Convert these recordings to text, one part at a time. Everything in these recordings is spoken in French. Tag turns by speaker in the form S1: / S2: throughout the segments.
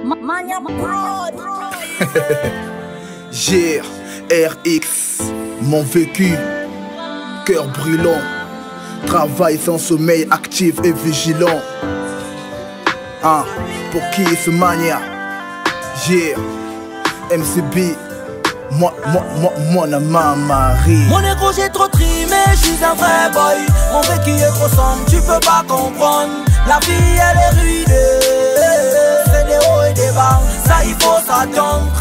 S1: Mania Prod.
S2: GRX, mon vécu, cœur brûlant, travail sans sommeil, actif et vigilant. Pour qui ce mania? MCB, moi ma Marie.
S3: Mon négro j'ai trop trimé, je suis un vrai boy. Mon vécu est trop sombre, tu peux pas comprendre. La vie elle est ruinée, c'est des hauts et des bas, ça il faut s'attendre.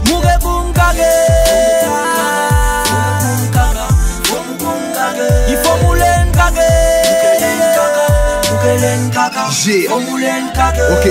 S3: Mourir pour m'caguer, il faut mouler m'caguer.
S2: Ok,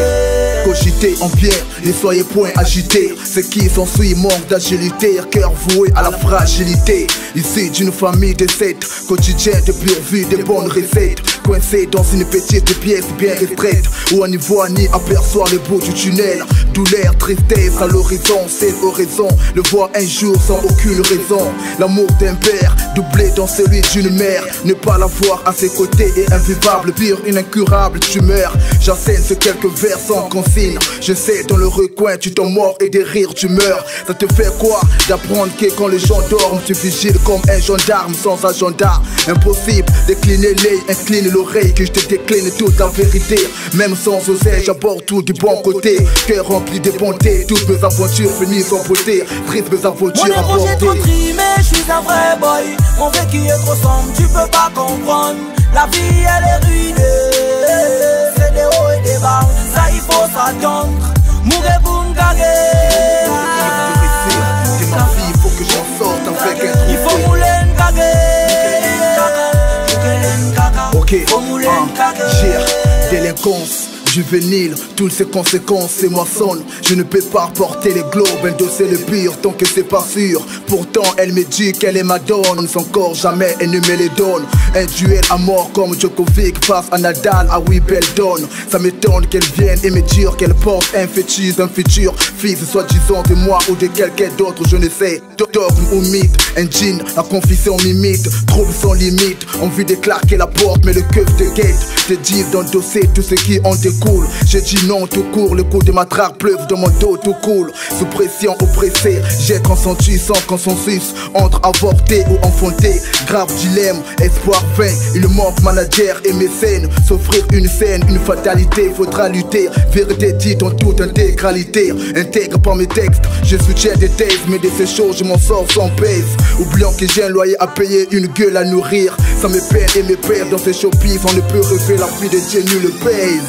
S2: cogitez en pierre, ne soyez point agités. Ce qui s'ensuit manque d'agilité, cœur voué à la fragilité. Ici d'une famille de 7, quotidien de pure vie, de bonnes recettes. Coincé dans une petite pièce bien restreinte, où on n'y voit ni aperçoit le bout du tunnel. Douleur, tristesse à l'horizon, c'est l'horizon. Le voir un jour sans aucune raison. L'amour d'un père, doublé dans celui d'une mère. Ne pas la voir à ses côtés est invivable, pire une incurable tumeur. J'assène ce quelques vers sans consigne. Je sais dans le recoin tu t'en mords et des rires tu meurs. Ça te fait quoi d'apprendre que quand les gens dorment tu vigiles comme un gendarme sans agenda. Impossible décliner l'œil, incline l'oreille que je te décline toute la vérité. Même sans oser j'aborde tout du bon côté. Cœur rempli de bonté, toutes mes aventures finissent en beauté. Triste mes aventures
S3: à porter. Mon négro j'ai trop trimé, je suis un vrai boy. Mon vécu est trop sombre, tu peux pas comprendre. La vie elle est ruinée, c'est des hauts et des bas, ça il faut s'attendre. Mourir pour m'caguer,
S2: c'est ma vie, il faut que j'en sorte avec un
S3: il faut mouler m'caguer.
S2: Ok, délinquance juvénile, toutes ses conséquences c'est moissonne. Je ne peux pas porter les globes, endosser le pire tant que c'est pas sûr. Pourtant elle me dit qu'elle est ma donne, son corps jamais elle ne me les donne. Un duel à mort comme Djokovic face à Nadal à Wimbledon. Ça m'étonne qu'elle vienne et me dire qu'elle porte un fétiche, un futur fils soi-disant de moi ou de quelqu'un d'autre, je ne sais. Dogme ou mythe, un jean, la confusion m'imite. Trouble sans limite, envie de claquer la porte mais le keuf de guette. Te dire d'endosser tout ce qui en découle. J'ai dit non tout court, le coup de ma traque pleuve dans mon dos tout cool. Sous pression oppressée, j'ai consenti sans consensus. Entre avorté ou enfanté, grave dilemme, espoir vain. Il manque manager et mécène. S'offrir une scène, une fatalité, faudra lutter. Vérité dite en toute intégralité. Intègre par mes textes, je soutiens des thèses. Mais de ces choses je m'en sors sans pèse. Oubliant que j'ai un loyer à payer, une gueule à nourrir. Ça me peine et me perd dans ces showbiz. On ne peut rêver la vie de Dieu, nul le pèse.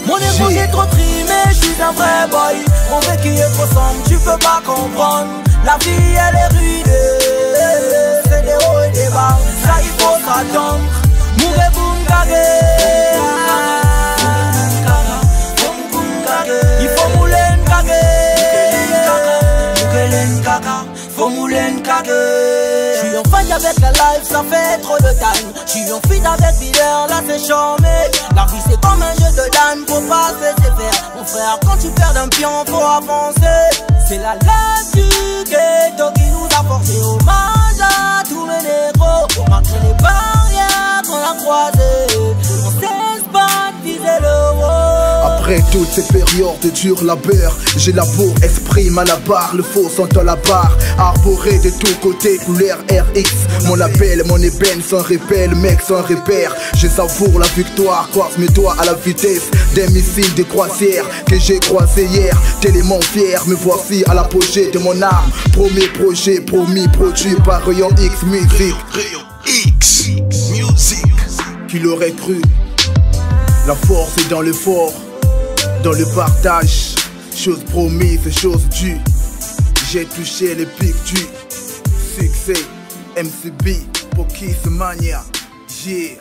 S3: Mon négro j'ai trop trimé, je suis un vrai boy. Mon vécu est trop sombre, tu peux pas comprendre. La vie elle est ruinée, c'est des hauts et des bas, ça il faut s'attendre. Mourir pour m'caguer, il faut mouler m'caguer. Faut mouler m'caguer. J'suis en fight avec la life, ça fait trop de time. J'suis en fit avec Miller, là c'est charmé. La vie c'est comme un jeu de dames, faut pas se laisser faire. Mon frère, quand tu perds un pion, faut avancer. C'est la lèvre du ghetto qui nous a forcé hommage à tous mes négros. Malgré les barrières qu'on a croisées, on cesse pas de viser le haut.
S2: Après toutes ces périodes de dur labeur, j'ai la bourre, esprit malabar, le faux sont à la barre. Arboré de tous côtés, couleur RX. Mon label, mon ébène sans répel, mec sans repère. Je savoure la victoire, croise mes doigts à la vitesse des missiles de croisière que j'ai croisé hier. Tellement fier, me voici à l'apogée de mon âme. Premier projet, promis, produit par Rayon X Music.
S4: Rayon X Music.
S2: Qui l'aurait cru? La force est dans l'effort, dans le partage. Chose promise, chose due. J'ai touché les pics du succès. MCB, pour qui ce mania? Yeah.